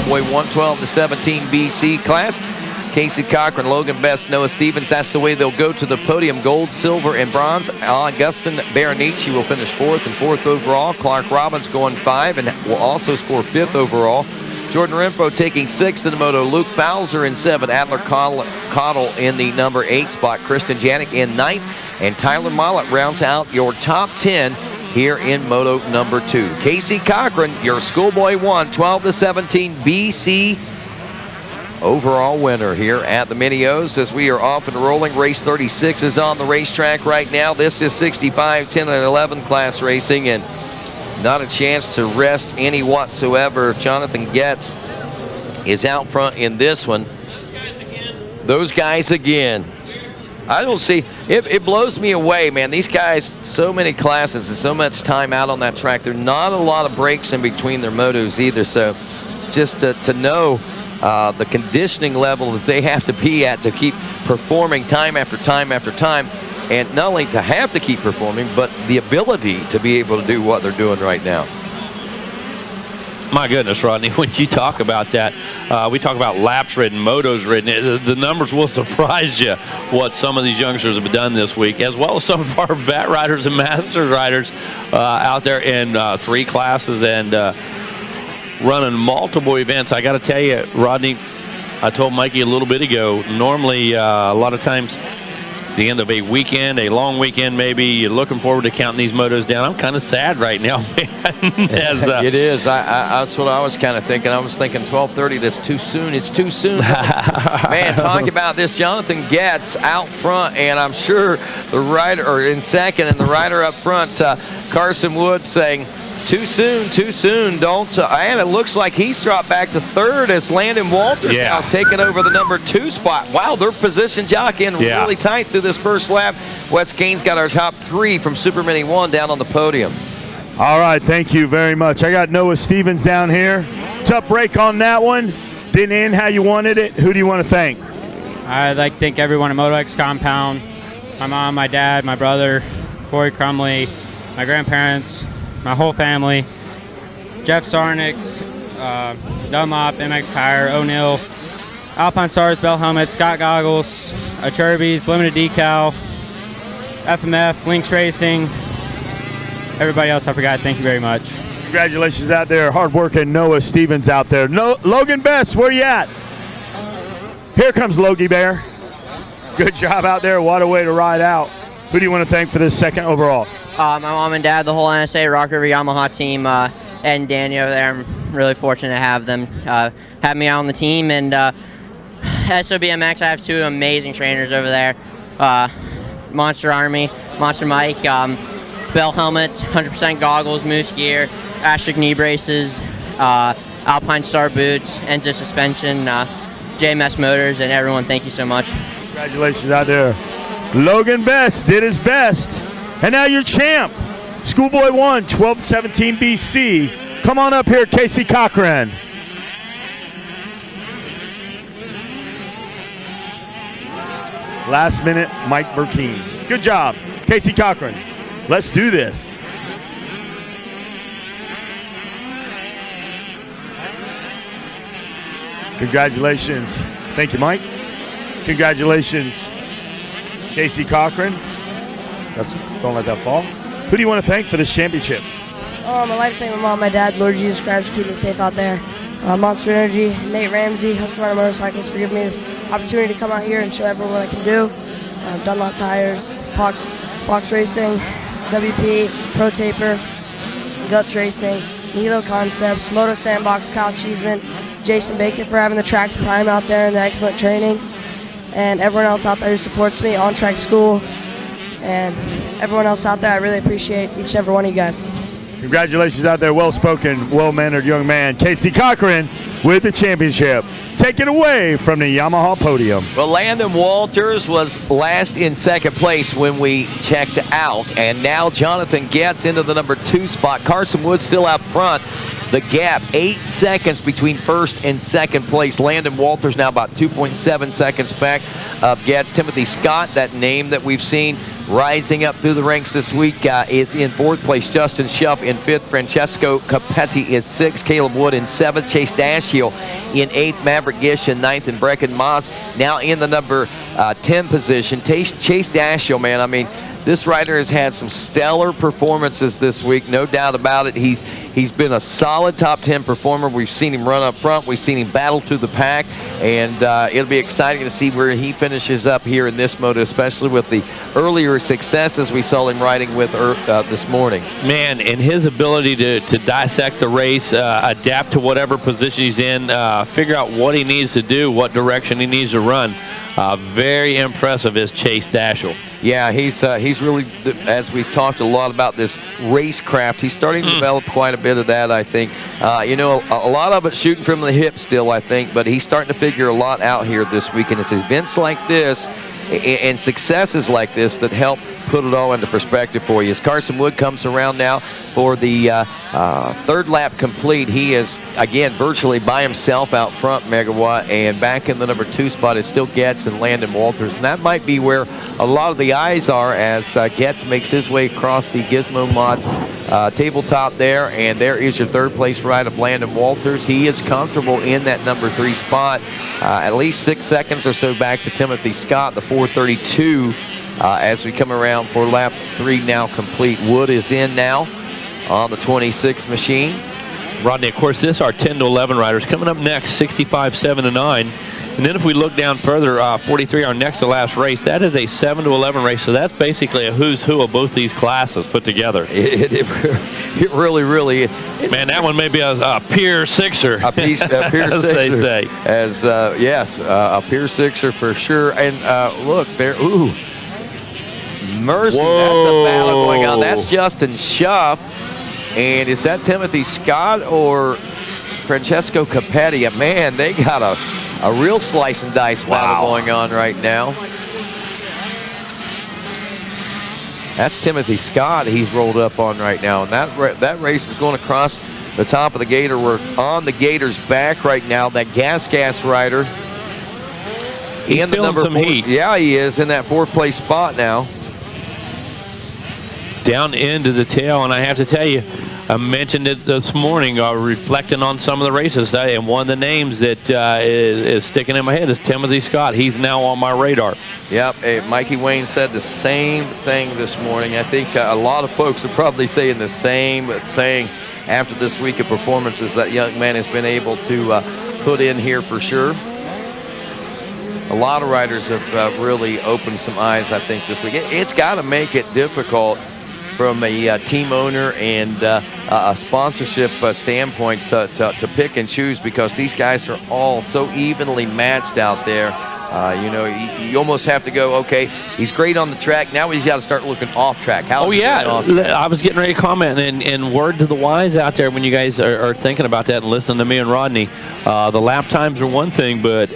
Schoolboy 1, 12 to 17 BC class. Casey Cochran, Logan Best, Noah Stevens. That's the way they'll go to the podium. Gold, silver, and bronze. Augustin Berenici will finish 4th and 4th overall. Clark Robbins going 5 and will also score 5th overall. Jordan Renfro taking 6th in the moto. Luke Bowser in 7. Adler Cottle in the number 8 spot. Kristen Janik in 9th. And Tyler Mollett rounds out your top 10 here in moto number 2. Casey Cochran, your Schoolboy 1, 12 to 17 BC overall winner here at the Mini-O's. As we are off and rolling, race 36 is on the racetrack right now. This is 65, 10, and 11 class racing, and not a chance to rest any whatsoever. Jonathan Getz is out front in this one. Those guys again. I don't see, it blows me away, man. These guys, so many classes and so much time out on that track. There's not a lot of breaks in between their motos either, so just to know the conditioning level that they have to be at to keep performing time after time after time, and not only to have to keep performing, but the ability to be able to do what they're doing right now. My goodness, Rodney, when you talk about that, we talk about laps ridden, motos ridden. The numbers will surprise you what some of these youngsters have done this week, as well as some of our vet riders and masters riders out there in 3 classes and running multiple events. I got to tell you, Rodney, I told Mikey a little bit ago, normally a lot of times the end of a weekend, a long weekend maybe, you're looking forward to counting these motos down. I'm kind of sad right now, man. It is. That's what I was kind of thinking. I was thinking 12:30, that's too soon. It's too soon. Man, talk about this. Jonathan Getz out front, and I'm sure the rider, or in second, and the rider up front, Carson Wood, saying, too soon, don't. And it looks like he's dropped back to 3rd as Landon Walters now is taking over the number 2 spot. Wow, they're position jockeying really tight through this first lap. Wes Gaines got our top 3 from Super Mini 1 down on the podium. All right, thank you very much. I got Noah Stevens down here. Tough break on that one. Didn't end how you wanted it. Who do you want to thank? I'd like to thank everyone at MotoX Compound, my mom, my dad, my brother, Corey Crumley, my grandparents, my whole family, Jeff Sarnix, Dunlop, MX Tire, O'Neill, Alpine Stars, Bell Helmet, Scott Goggles, Cherbys, Limited Decal, FMF, Lynx Racing, everybody else I forgot, thank you very much. Congratulations out there, hard-working Noah Stevens out there. Logan Best, where you at? Here comes Logie Bear. Good job out there, what a way to ride out. Who do you want to thank for this 2nd overall? My mom and dad, the whole NSA Rock River Yamaha team, and Danny over there. I'm really fortunate to have them have me out on the team. And SOBMX, I have 2 amazing trainers over there. Monster Army, Monster Mike, Bell helmets, 100% goggles, Moose gear, Ashik knee braces, Alpine Star boots, Enzo suspension, JMS motors, and everyone, thank you so much. Congratulations out there. Logan Best did his best. And now your champ, Schoolboy 1, 12-17 BC. Come on up here, Casey Cochran. Last minute, Mike Burkeen. Good job, Casey Cochran. Let's do this. Congratulations. Thank you, Mike. Congratulations, Casey Cochran. Don't let that fall. Who do you want to thank for this championship? I'd like to thank my mom, my dad, Lord Jesus Christ for keeping me safe out there. Monster Energy, Nate Ramsey, Husqvarna Motorcycles for giving me this opportunity to come out here and show everyone what I can do. Dunlop Tires, Fox Racing, WP, Pro Taper, Guts Racing, Nilo Concepts, Moto Sandbox, Kyle Cheeseman, Jason Bacon for having the Tracks Prime out there and the excellent training, and everyone else out there who supports me, On Track School, and everyone else out there. I really appreciate each and every one of you guys. Congratulations out there, well-spoken, well-mannered young man, Casey Cochran with the championship. Take it away from the Yamaha podium. Well, Landon Walters was last in 2nd place when we checked out, and now Jonathan Getz into the number 2 spot. Carson Wood still out front. The gap, 8 seconds between 1st and 2nd place. Landon Walters now about 2.7 seconds back of Getz. Timothy Scott, that name that we've seen Rising up through the ranks this week is in 4th place Justin Schuff. In 5th, Francesco Capetti is 6th. Caleb Wood in 7th. Chase Dashiell in 8th. Maverick Gish in 9th. And Brecken Moss now in the number 10 position. Chase Dashiell, man, I mean, this rider has had some stellar performances this week, no doubt about it. He's been a solid top 10 performer. We've seen him run up front. We've seen him battle through the pack, and it'll be exciting to see where he finishes up here in this moto, especially with the earlier successes we saw him riding with this morning. Man, and his ability to dissect the race, adapt to whatever position he's in, figure out what he needs to do, what direction he needs to run. Very impressive is Chase Dashiell. Yeah, he's really, as we've talked a lot about this racecraft, he's starting to develop quite a bit of that, I think. You know, a lot of it shooting from the hip still, I think, but he's starting to figure a lot out here this week, and it's events like this and successes like this that help put it all into perspective for you. As Carson Wood comes around now for the 3rd lap complete, he is, again, virtually by himself out front, Megawatt, and back in the number 2 spot is still Getz and Landon Walters, and that might be where a lot of the eyes are as Getz makes his way across the Gizmo Mods tabletop there, and there is your 3rd place ride of Landon Walters. He is comfortable in that number 3 spot, at least 6 seconds or so back to Timothy Scott, the 4:32. As we come around for lap 3 now complete. Wood is in now on the 26 machine. Rodney, of course, this are 10 to 11 riders. Coming up next, 65, 7 to 9. And then if we look down further, 43, our next to last race, that is a 7 to 11 race. So that's basically a who's who of both these classes put together. It really. Man, that one may be a Pier Sixer. A Pier Sixer. As they say. As, yes, a Pier Sixer for sure. And look, there, ooh. Mercy, that's a battle going on. That's Justin Schuff. And is that Timothy Scott or Francesco Capetti? Man, they got a real slice and dice battle going on right now. That's Timothy Scott he's rolled up on right now. And that race is going across the top of the gator. We're on the gator's back right now. That Gas rider. He's feeling some heat. Yeah, he is in that 4th place spot now. Down into the tail, and I have to tell you, I mentioned it this morning, reflecting on some of the races, and one of the names that is sticking in my head is Timothy Scott. He's now on my radar. Yep, hey, Mikey Wayne said the same thing this morning. I think a lot of folks are probably saying the same thing after this week of performances that young man has been able to put in here for sure. A lot of riders have really opened some eyes, I think, this week. It's got to make it difficult from a team owner and a sponsorship standpoint to pick and choose, because these guys are all so evenly matched out there. You know, you almost have to go, okay, he's great on the track. Now he's got to start looking off track. I was getting ready to comment, and word to the wise out there when you guys are thinking about that and listening to me and Rodney, the lap times are one thing, but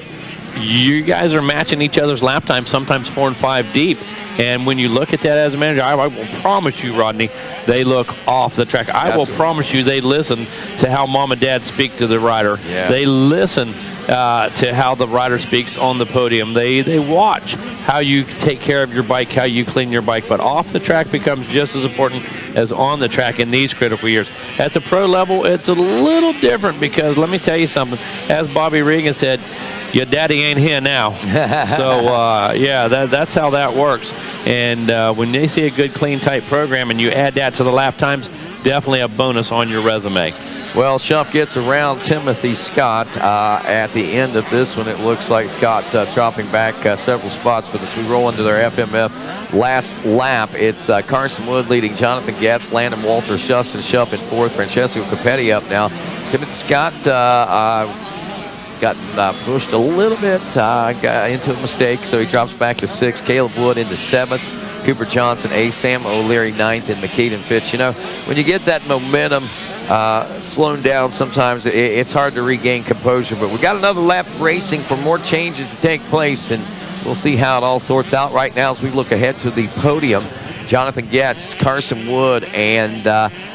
you guys are matching each other's lap times, sometimes 4 and 5 deep. And when you look at that as a manager, I will promise you, Rodney, they look off the track. I will promise you they listen to how mom and dad speak to the rider. Yeah. They listen to how the rider speaks on the podium. They watch how you take care of your bike, how you clean your bike. But off the track becomes just as important as on the track in these critical years. At the pro level, it's a little different, because let me tell you something. As Bobby Regan said, your daddy ain't here now. So, yeah, that's how that works. And when they see a good, clean, tight program and you add that to the lap times, definitely a bonus on your resume. Well, Schuff gets around Timothy Scott at the end of this one. It looks like Scott dropping back several spots, but as we roll into their FMF last lap, it's Carson Wood leading Jonathan Getz, Landon Walters, Justin Schuff in 4th, Francesco Capetti up now. Timothy Scott got pushed a little bit, got into a mistake, so he drops back to 6th. Caleb Wood into 7th. Cooper Johnson, Sam O'Leary 9th, and McKeedon Fitch. You know, when you get that momentum slowing down, sometimes it's hard to regain composure. But we got another lap racing for more changes to take place, and we'll see how it all sorts out right now as we look ahead to the podium. Jonathan Getz, Carson Wood, and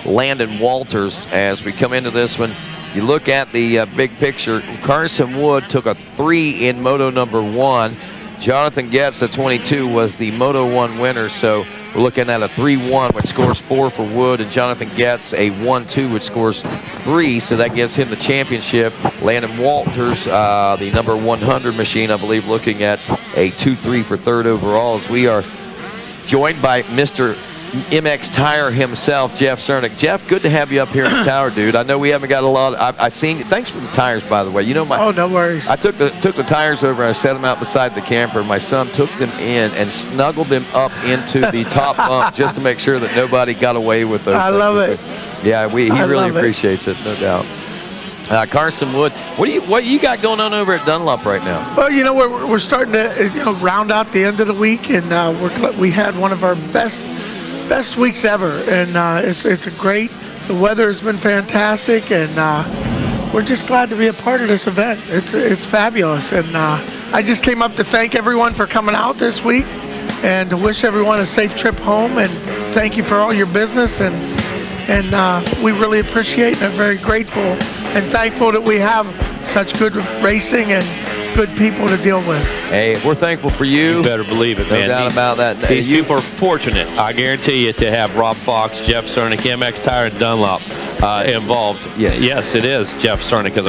Landon Walters as we come into this one. You look at the big picture, Carson Wood took a 3 in moto number 1. Jonathan Getz at 22 was the Moto 1 winner, so we're looking at a 3-1, which scores 4 for Wood, and Jonathan Getz a 1-2, which scores 3, so that gives him the championship. Landon Walters, the number 100 machine, I believe, looking at a 2-3 for third overall, as we are joined by Mr. MX Tire himself, Jeff Cernick. Jeff, good to have you up here in the tower, dude. I know we haven't got a lot. I've seen. Thanks for the tires, by the way. You know my. Oh, no worries. I took the tires over and I set them out beside the camper. My son took them in and snuggled them up into the top bunk just to make sure that nobody got away with those. I love it. Yeah, he I really love it. appreciates it, no doubt. Carson Wood, what you got going on over at Dunlop right now? Well, we're starting to round out the end of the week, and we had one of our best weeks ever, and it's a great. The weather has been fantastic, and we're just glad to be a part of this event. It's fabulous, and I just came up to thank everyone for coming out this week, and to wish everyone a safe trip home, and thank you for all your business, and we really appreciate and are very grateful and thankful that we have such good racing and good people to deal with. Hey, we're thankful for you. You better believe it, No man. doubt about that. These people are fortunate, I guarantee you, to have Rob Fox, Jeff Cernick, MX Tire, and Dunlop involved. Yes. Yes, it is Jeff Cernick, as a